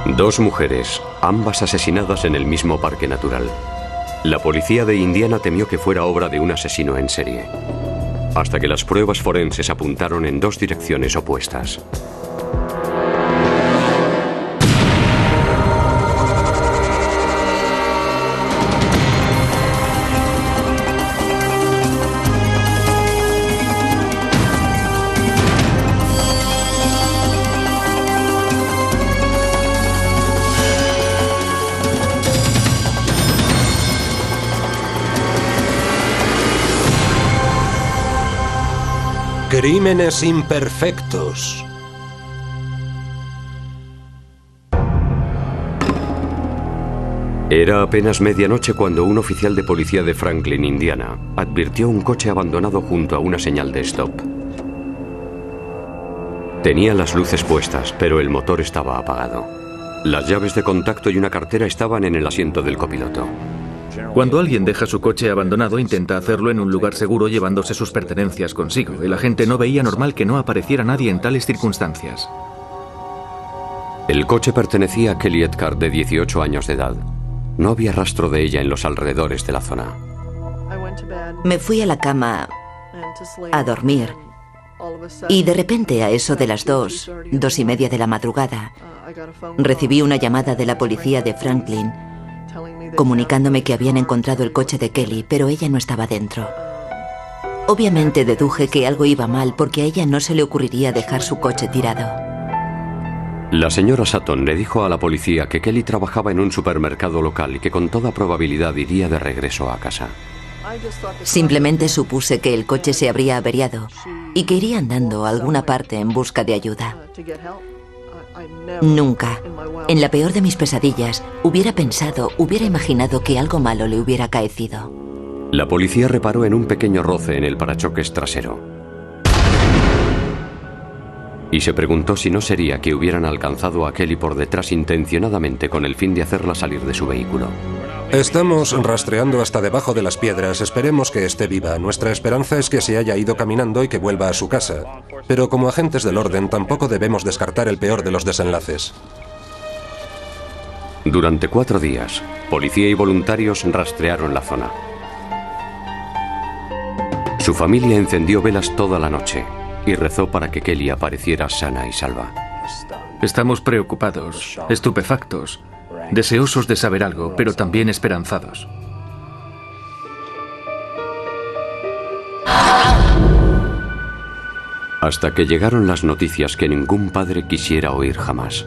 Dos mujeres, ambas asesinadas en el mismo parque natural. La policía de Indiana temió que fuera obra de un asesino en serie, hasta que las pruebas forenses apuntaron en dos direcciones opuestas. Crímenes imperfectos. Era apenas medianoche cuando un oficial de policía de Franklin, Indiana, advirtió un coche abandonado junto a una señal de stop. Tenía las luces puestas, pero el motor estaba apagado. Las llaves de contacto y una cartera estaban en el asiento del copiloto. Cuando alguien deja su coche abandonado, intenta hacerlo en un lugar seguro llevándose sus pertenencias consigo. El agente no veía normal que no apareciera nadie en tales circunstancias. El coche pertenecía a Kelly Edgar, de 18 años de edad. No había rastro de ella en los alrededores de la zona. Me fui a la cama a dormir y de repente a eso de las 2:30 de la madrugada, recibí una llamada de la policía de Franklin comunicándome que habían encontrado el coche de Kelly, pero ella no estaba dentro. Obviamente deduje que algo iba mal porque a ella no se le ocurriría dejar su coche tirado. La señora Sutton le dijo a la policía que Kelly trabajaba en un supermercado local y que con toda probabilidad iría de regreso a casa. Simplemente supuse que el coche se habría averiado y que iría andando a alguna parte en busca de ayuda. Nunca, en la peor de mis pesadillas, hubiera imaginado que algo malo le hubiera acaecido. La policía reparó en un pequeño roce en el parachoques trasero y se preguntó si no sería que hubieran alcanzado a Kelly por detrás intencionadamente con el fin de hacerla salir de su vehículo. Estamos rastreando hasta debajo de las piedras. Esperemos que esté viva. Nuestra esperanza es que se haya ido caminando y que vuelva a su casa. Pero como agentes del orden tampoco debemos descartar el peor de los desenlaces. Durante 4 días, policía y voluntarios rastrearon la zona. Su familia encendió velas toda la noche y rezó para que Kelly apareciera sana y salva. Estamos preocupados, estupefactos, deseosos de saber algo, pero también esperanzados. Hasta que llegaron las noticias que ningún padre quisiera oír jamás.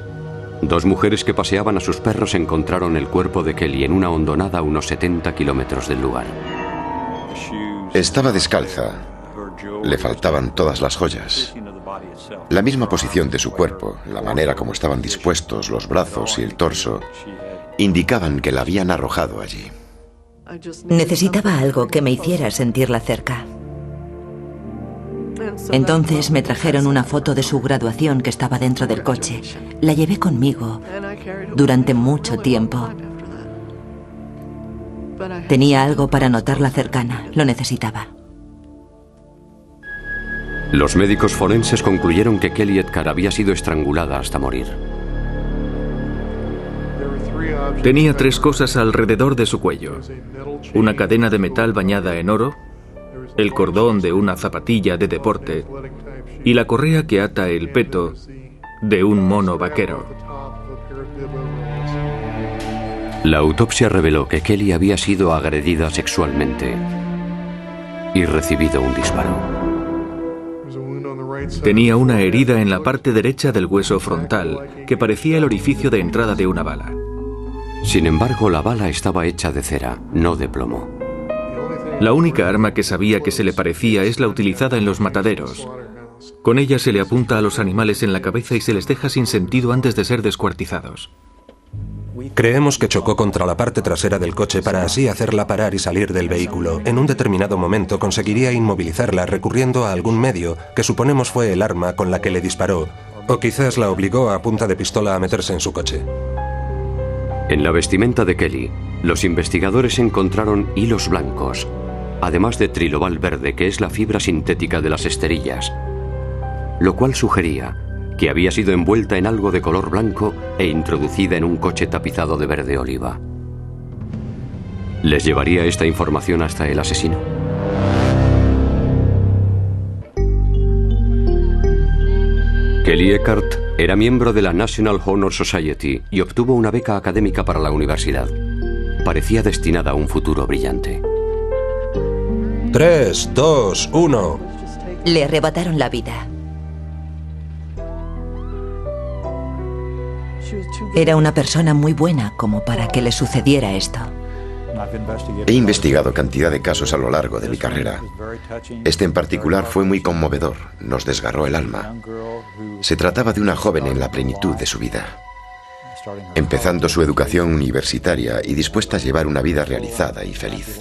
2 mujeres que paseaban a sus perros encontraron el cuerpo de Kelly en una hondonada a unos 70 kilómetros del lugar. Estaba descalza. Le faltaban todas las joyas. La misma posición de su cuerpo, la manera como estaban dispuestos los brazos y el torso, indicaban que la habían arrojado allí. Necesitaba algo que me hiciera sentirla cerca. Entonces me trajeron una foto de su graduación que estaba dentro del coche. La llevé conmigo durante mucho tiempo. Tenía algo para notarla cercana, lo necesitaba. Los médicos forenses concluyeron que Kelly Edgar había sido estrangulada hasta morir. Tenía 3 cosas alrededor de su cuello: una cadena de metal bañada en oro, el cordón de una zapatilla de deporte y la correa que ata el peto de un mono vaquero. La autopsia reveló que Kelly había sido agredida sexualmente y recibido un disparo. Tenía una herida en la parte derecha del hueso frontal que parecía el orificio de entrada de una bala. Sin embargo, la bala estaba hecha de cera, no de plomo. La única arma que sabía que se le parecía es la utilizada en los mataderos. Con ella se le apunta a los animales en la cabeza y se les deja sin sentido antes de ser descuartizados. Creemos que chocó contra la parte trasera del coche para así hacerla parar y salir del vehículo. En un determinado momento conseguiría inmovilizarla recurriendo a algún medio que suponemos fue el arma con la que le disparó, o quizás la obligó a punta de pistola a meterse en su coche. En la vestimenta de Kelly, los investigadores encontraron hilos blancos, además de trilobal verde, que es la fibra sintética de las esterillas, lo cual sugería que había sido envuelta en algo de color blanco e introducida en un coche tapizado de verde oliva. ¿Les llevaría esta información hasta el asesino? Kelly Eckhart era miembro de la National Honor Society y obtuvo una beca académica para la universidad. Parecía destinada a un futuro brillante. 3, 2, 1. Le arrebataron la vida. Era una persona muy buena como para que le sucediera esto. He investigado cantidad de casos a lo largo de mi carrera. Este en particular fue muy conmovedor, nos desgarró el alma. Se trataba de una joven en la plenitud de su vida, empezando su educación universitaria y dispuesta a llevar una vida realizada y feliz.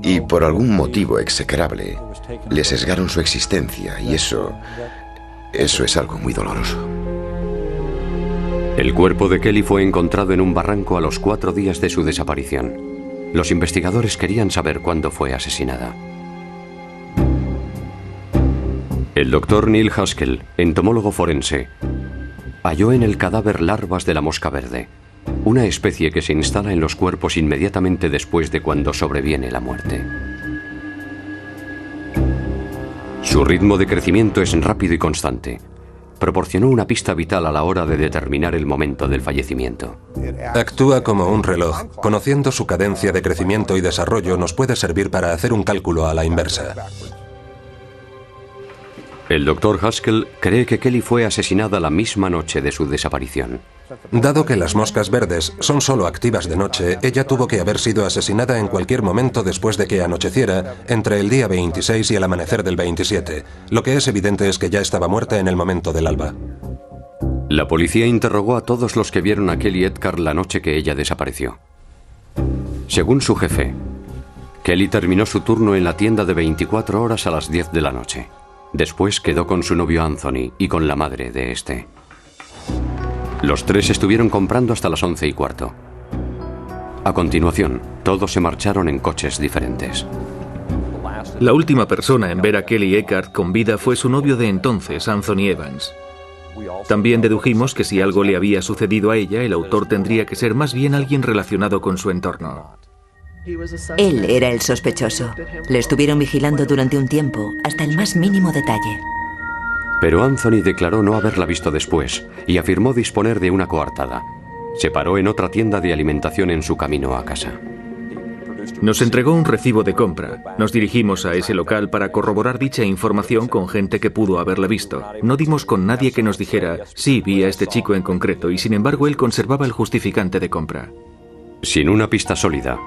Y por algún motivo execrable, le sesgaron su existencia y eso es algo muy doloroso. El cuerpo de Kelly fue encontrado en un barranco a los 4 días de su desaparición. Los investigadores querían saber cuándo fue asesinada. El doctor Neil Haskell, entomólogo forense, halló en el cadáver larvas de la mosca verde, una especie que se instala en los cuerpos inmediatamente después de cuando sobreviene la muerte. Su ritmo de crecimiento es rápido y constante. Proporcionó una pista vital a la hora de determinar el momento del fallecimiento. Actúa como un reloj. Conociendo su cadencia de crecimiento y desarrollo nos puede servir para hacer un cálculo a la inversa. El doctor Haskell cree que Kelly fue asesinada la misma noche de su desaparición. Dado que las moscas verdes son solo activas de noche, ella tuvo que haber sido asesinada en cualquier momento después de que anocheciera, entre el día 26 y el amanecer del 27. Lo que es evidente es que ya estaba muerta en el momento del alba. La policía interrogó a todos los que vieron a Kelly Eckhart la noche que ella desapareció. Según su jefe, Kelly terminó su turno en la tienda de 24 horas a las 10 de la noche. Después quedó con su novio Anthony y con la madre de este. Los tres estuvieron comprando hasta las 11:15. A continuación, todos se marcharon en coches diferentes. La última persona en ver a Kelly Eckhart con vida fue su novio de entonces, Anthony Evans. También dedujimos que si algo le había sucedido a ella, el autor tendría que ser más bien alguien relacionado con su entorno. Él era el sospechoso. Le estuvieron vigilando durante un tiempo, hasta el más mínimo detalle. Pero Anthony declaró no haberla visto después y afirmó disponer de una coartada. Se paró en otra tienda de alimentación en su camino a casa. Nos entregó un recibo de compra. Nos dirigimos a ese local para corroborar dicha información con gente que pudo haberla visto. No dimos con nadie que nos dijera, sí, vi a este chico en concreto, y sin embargo él conservaba el justificante de compra. Sin una pista sólida,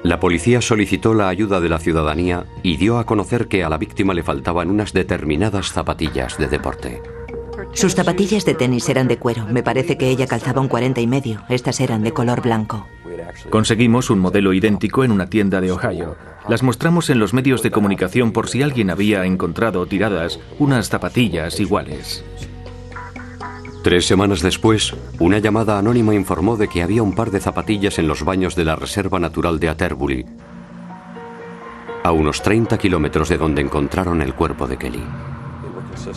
la policía solicitó la ayuda de la ciudadanía y dio a conocer que a la víctima le faltaban unas determinadas zapatillas de deporte. Sus zapatillas de tenis eran de cuero. Me parece que ella calzaba un 40 y medio. Estas eran de color blanco. Conseguimos un modelo idéntico en una tienda de Ohio. Las mostramos en los medios de comunicación por si alguien había encontrado tiradas unas zapatillas iguales. 3 semanas después, una llamada anónima informó de que había un par de zapatillas en los baños de la Reserva Natural de Atterbury, a unos 30 kilómetros de donde encontraron el cuerpo de Kelly.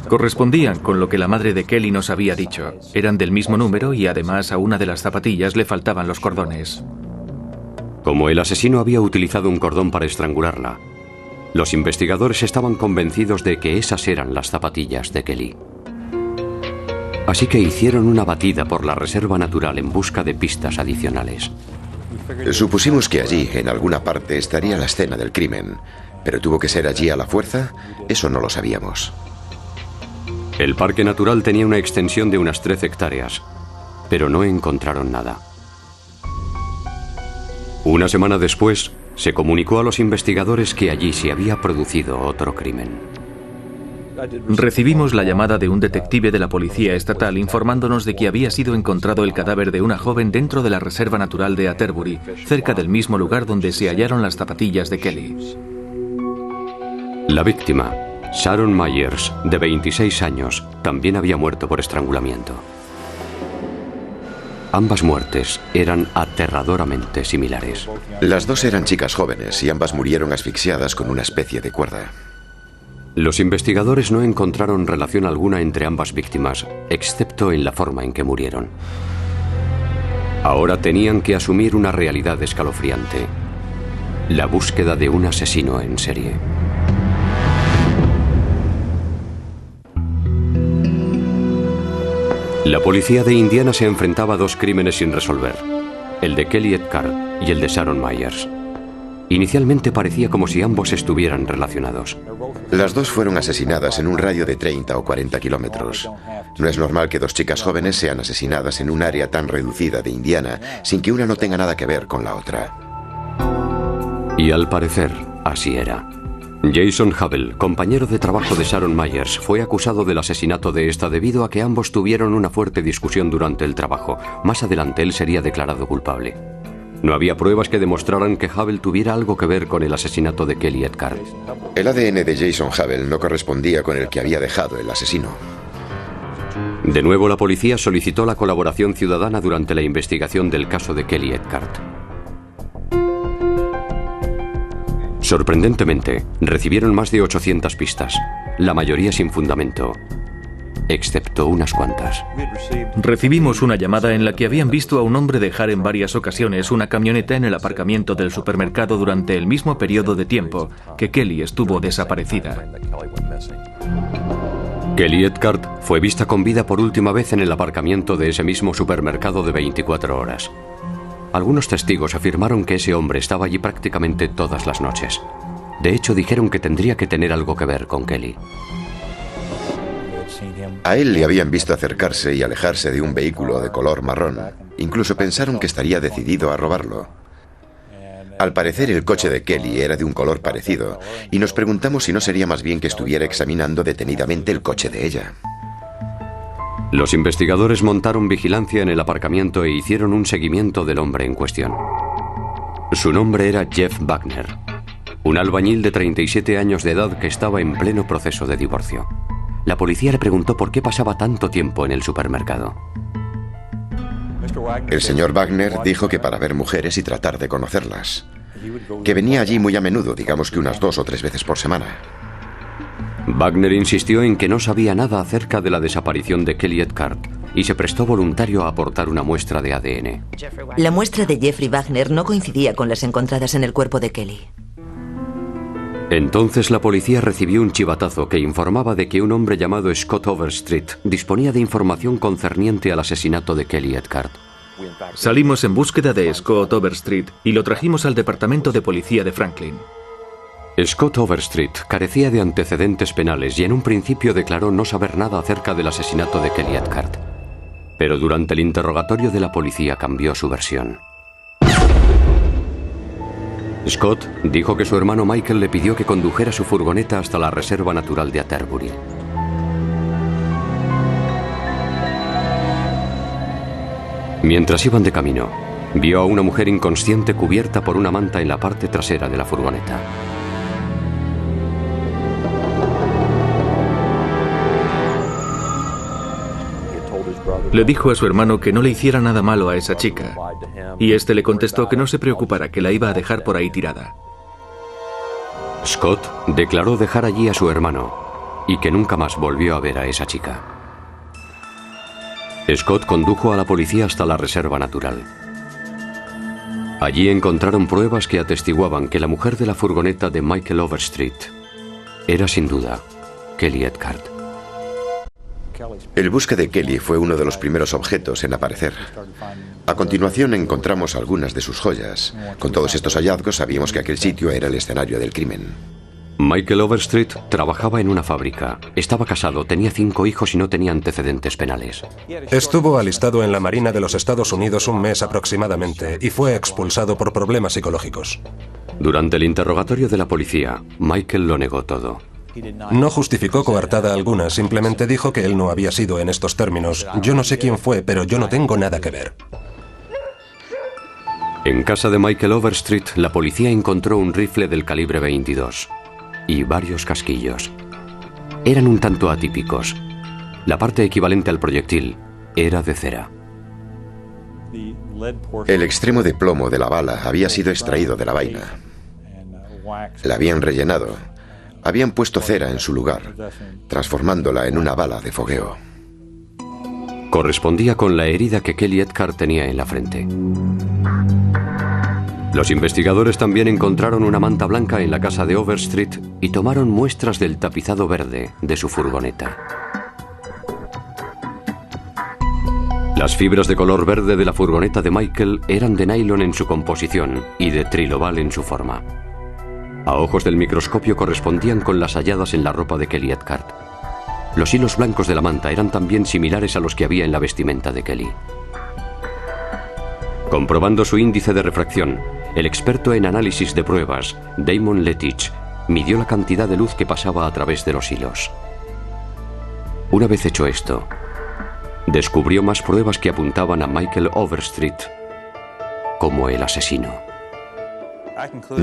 Correspondían con lo que la madre de Kelly nos había dicho. Eran del mismo número y además a una de las zapatillas le faltaban los cordones. Como el asesino había utilizado un cordón para estrangularla, los investigadores estaban convencidos de que esas eran las zapatillas de Kelly. Así que hicieron una batida por la reserva natural en busca de pistas adicionales. Supusimos que allí, en alguna parte, estaría la escena del crimen. ¿Pero tuvo que ser allí a la fuerza? Eso no lo sabíamos. El parque natural tenía una extensión de unas 13 hectáreas, pero no encontraron nada. Una semana después, se comunicó a los investigadores que allí se había producido otro crimen. Recibimos la llamada de un detective de la policía estatal informándonos de que había sido encontrado el cadáver de una joven dentro de la Reserva Natural de Atterbury, cerca del mismo lugar donde se hallaron las zapatillas de Kelly. La víctima, Sharon Myers, de 26 años, también había muerto por estrangulamiento. Ambas muertes eran aterradoramente similares. Las dos eran chicas jóvenes y ambas murieron asfixiadas con una especie de cuerda. Los investigadores no encontraron relación alguna entre ambas víctimas, excepto en la forma en que murieron. Ahora tenían que asumir una realidad escalofriante: la búsqueda de un asesino en serie. La policía de Indiana se enfrentaba a dos crímenes sin resolver: el de Kelly Eckhart y el de Sharon Myers. Inicialmente parecía como si ambos estuvieran relacionados. Las dos fueron asesinadas en un radio de 30 o 40 kilómetros. No es normal que dos chicas jóvenes sean asesinadas en un área tan reducida de Indiana sin que una no tenga nada que ver con la otra. Y al parecer, así era. Jason Hubble, compañero de trabajo de Sharon Myers, fue acusado del asesinato de esta debido a que ambos tuvieron una fuerte discusión durante el trabajo. Más adelante él sería declarado culpable. No había pruebas que demostraran que Hubble tuviera algo que ver con el asesinato de Kelly Eckhart. El ADN de Jason Hubble no correspondía con el que había dejado el asesino. De nuevo, la policía solicitó la colaboración ciudadana durante la investigación del caso de Kelly Eckhart. Sorprendentemente, recibieron más de 800 pistas, la mayoría sin fundamento, excepto unas cuantas. Recibimos una llamada en la que habían visto a un hombre dejar en varias ocasiones una camioneta en el aparcamiento del supermercado durante el mismo periodo de tiempo que Kelly estuvo desaparecida. Kelly Eckhart fue vista con vida por última vez en el aparcamiento de ese mismo supermercado de 24 horas. Algunos testigos afirmaron que ese hombre estaba allí prácticamente todas las noches. De hecho, dijeron que tendría que tener algo que ver con Kelly. A él le habían visto acercarse y alejarse de un vehículo de color marrón. Incluso pensaron que estaría decidido a robarlo. Al parecer, el coche de Kelly era de un color parecido, y nos preguntamos si no sería más bien que estuviera examinando detenidamente el coche de ella. Los investigadores montaron vigilancia en el aparcamiento e hicieron un seguimiento del hombre en cuestión. Su nombre era Jeff Wagner, un albañil de 37 años de edad que estaba en pleno proceso de divorcio. La policía le preguntó por qué pasaba tanto tiempo en el supermercado. El señor Wagner dijo que para ver mujeres y tratar de conocerlas. Que venía allí muy a menudo, digamos que unas 2 o 3 veces por semana. Wagner insistió en que no sabía nada acerca de la desaparición de Kelly Eckhart y se prestó voluntario a aportar una muestra de ADN. La muestra de Jeffrey Wagner no coincidía con las encontradas en el cuerpo de Kelly. Entonces la policía recibió un chivatazo que informaba de que un hombre llamado Scott Overstreet disponía de información concerniente al asesinato de Kelly Eckhart. Salimos en búsqueda de Scott Overstreet y lo trajimos al departamento de policía de Franklin. Scott Overstreet carecía de antecedentes penales y en un principio declaró no saber nada acerca del asesinato de Kelly Eckhart. Pero durante el interrogatorio de la policía cambió su versión. Scott dijo que su hermano Michael le pidió que condujera su furgoneta hasta la reserva natural de Atterbury. Mientras iban de camino, vio a una mujer inconsciente cubierta por una manta en la parte trasera de la furgoneta. Le dijo a su hermano que no le hiciera nada malo a esa chica, y este le contestó que no se preocupara, que la iba a dejar por ahí tirada. Scott declaró dejar allí a su hermano y que nunca más volvió a ver a esa chica. Scott condujo a la policía hasta la reserva natural. Allí encontraron pruebas que atestiguaban que la mujer de la furgoneta de Michael Overstreet era sin duda Kelly Eckhart. El buque de Kelly fue uno de los primeros objetos en aparecer. A continuación encontramos algunas de sus joyas. Con todos estos hallazgos sabíamos que aquel sitio era el escenario del crimen. Michael Overstreet trabajaba en una fábrica. Estaba casado, tenía 5 hijos y no tenía antecedentes penales. Estuvo alistado en la Marina de los Estados Unidos un mes aproximadamente y fue expulsado por problemas psicológicos. Durante el interrogatorio de la policía, Michael lo negó todo. No justificó coartada alguna, simplemente dijo que él no había sido en estos términos. Yo no sé quién fue, pero yo no tengo nada que ver. En casa de Michael Overstreet, la policía encontró un rifle del calibre 22 y varios casquillos. Eran un tanto atípicos. La parte equivalente al proyectil era de cera. El extremo de plomo de la bala había sido extraído de la vaina. La habían rellenado. Habían puesto cera en su lugar, transformándola en una bala de fogueo. Correspondía con la herida que Kelly Eckhart tenía en la frente. Los investigadores también encontraron una manta blanca en la casa de Overstreet y tomaron muestras del tapizado verde de su furgoneta. Las fibras de color verde de la furgoneta de Michael eran de nylon en su composición y de trilobal en su forma. A ojos del microscopio correspondían con las halladas en la ropa de Kelly Eckhart. Los hilos blancos de la manta eran también similares a los que había en la vestimenta de Kelly. Comprobando su índice de refracción, el experto en análisis de pruebas, Damon Lettich, midió la cantidad de luz que pasaba a través de los hilos. Una vez hecho esto, descubrió más pruebas que apuntaban a Michael Overstreet como el asesino.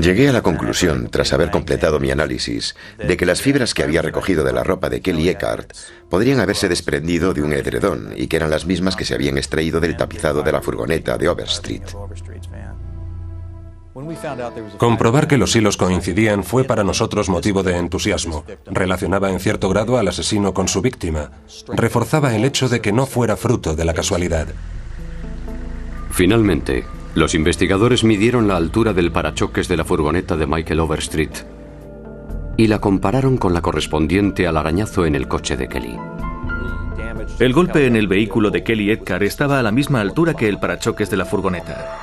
Llegué a la conclusión, tras haber completado mi análisis, de que las fibras que había recogido de la ropa de Kelly Eckhart podrían haberse desprendido de un edredón y que eran las mismas que se habían extraído del tapizado de la furgoneta de Overstreet. Comprobar que los hilos coincidían fue para nosotros motivo de entusiasmo. Relacionaba en cierto grado al asesino con su víctima. Reforzaba el hecho de que no fuera fruto de la casualidad. Finalmente, los investigadores midieron la altura del parachoques de la furgoneta de Michael Overstreet y la compararon con la correspondiente al arañazo en el coche de Kelly. El golpe en el vehículo de Kelly Eckhart estaba a la misma altura que el parachoques de la furgoneta.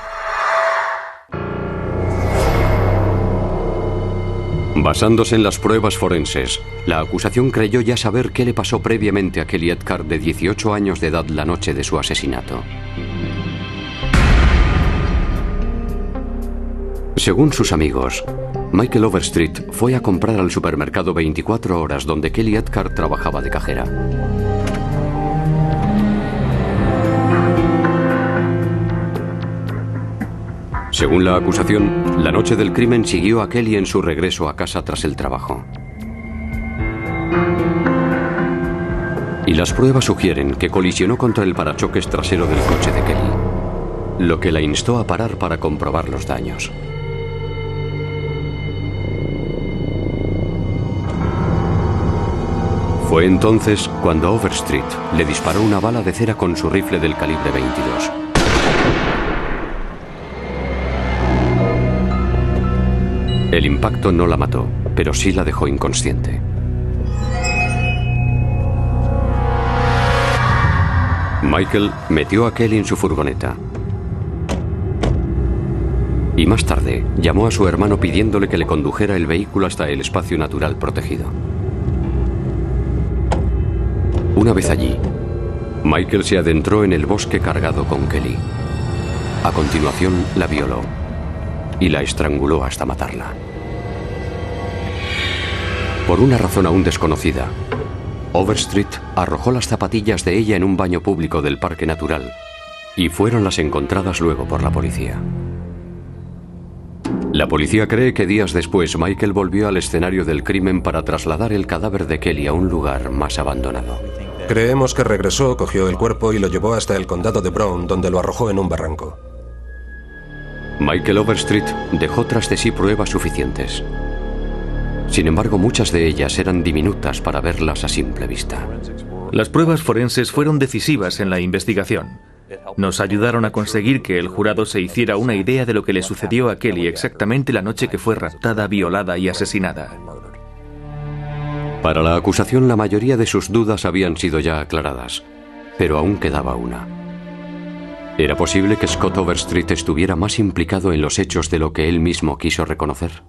Basándose en las pruebas forenses, la acusación creyó ya saber qué le pasó previamente a Kelly Eckhart, de 18 años de edad, la noche de su asesinato. Según sus amigos, Michael Overstreet fue a comprar al supermercado 24 horas donde Kelly Eckhart trabajaba de cajera. Según la acusación, la noche del crimen siguió a Kelly en su regreso a casa tras el trabajo. Y las pruebas sugieren que colisionó contra el parachoques trasero del coche de Kelly, lo que la instó a parar para comprobar los daños. Fue entonces cuando Overstreet le disparó una bala de cera con su rifle del calibre 22. El impacto no la mató, pero sí la dejó inconsciente. Michael metió a Kelly en su furgoneta y más tarde llamó a su hermano pidiéndole que le condujera el vehículo hasta el espacio natural protegido. Una vez allí, Michael se adentró en el bosque cargado con Kelly. A continuación la violó y la estranguló hasta matarla. Por una razón aún desconocida, Overstreet arrojó las zapatillas de ella en un baño público del Parque Natural y fueron las encontradas luego por la policía. La policía cree que días después Michael volvió al escenario del crimen para trasladar el cadáver de Kelly a un lugar más abandonado. Creemos que regresó, cogió el cuerpo y lo llevó hasta el condado de Brown, donde lo arrojó en un barranco. Michael Overstreet dejó tras de sí pruebas suficientes. Sin embargo, muchas de ellas eran diminutas para verlas a simple vista. Las pruebas forenses fueron decisivas en la investigación. Nos ayudaron a conseguir que el jurado se hiciera una idea de lo que le sucedió a Kelly exactamente la noche que fue raptada, violada y asesinada. Para la acusación, la mayoría de sus dudas habían sido ya aclaradas, pero aún quedaba una. ¿Era posible que Scott Overstreet estuviera más implicado en los hechos de lo que él mismo quiso reconocer?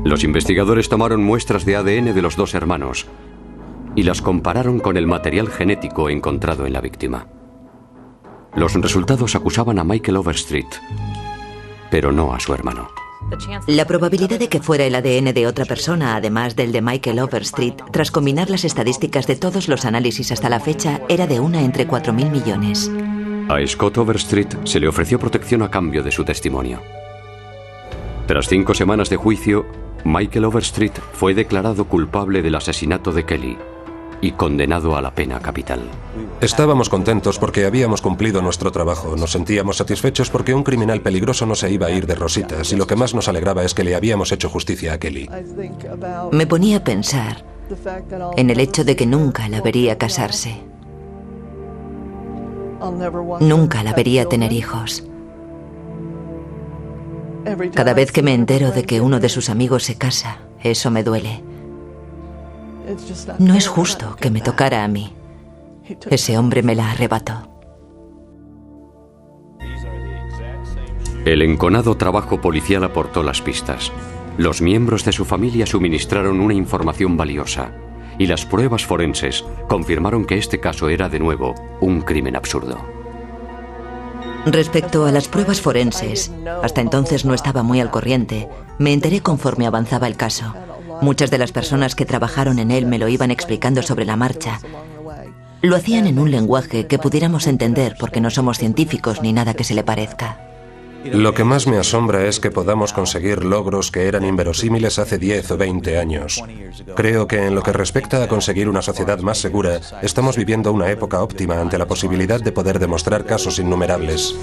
Los investigadores tomaron muestras de ADN de los dos hermanos y las compararon con el material genético encontrado en la víctima. Los resultados acusaban a Michael Overstreet, pero no a su hermano. La probabilidad de que fuera el ADN de otra persona, además del de Michael Overstreet, tras combinar las estadísticas de todos los análisis hasta la fecha, era de 1 entre 4.000 millones. A Scott Overstreet se le ofreció protección a cambio de su testimonio. Tras 5 semanas de juicio, Michael Overstreet fue declarado culpable del asesinato de Kelly y condenado a la pena capital. Estábamos contentos porque habíamos cumplido nuestro trabajo. Nos sentíamos satisfechos porque un criminal peligroso no se iba a ir de rositas, y lo que más nos alegraba es que le habíamos hecho justicia a Kelly. Me ponía a pensar en el hecho de que nunca la vería casarse. Nunca la vería tener hijos. Cada vez que me entero de que uno de sus amigos se casa, eso me duele. No es justo que me tocara a mí. Ese hombre me la arrebató. El enconado trabajo policial aportó las pistas. Los miembros de su familia suministraron una información valiosa y las pruebas forenses confirmaron que este caso era de nuevo un crimen absurdo. Respecto a las pruebas forenses, hasta entonces no estaba muy al corriente. Me enteré conforme avanzaba el caso. Muchas de las personas que trabajaron en él me lo iban explicando sobre la marcha. Lo hacían en un lenguaje que pudiéramos entender porque no somos científicos ni nada que se le parezca. Lo que más me asombra es que podamos conseguir logros que eran inverosímiles hace 10 o 20 años. Creo que en lo que respecta a conseguir una sociedad más segura, estamos viviendo una época óptima ante la posibilidad de poder demostrar casos innumerables.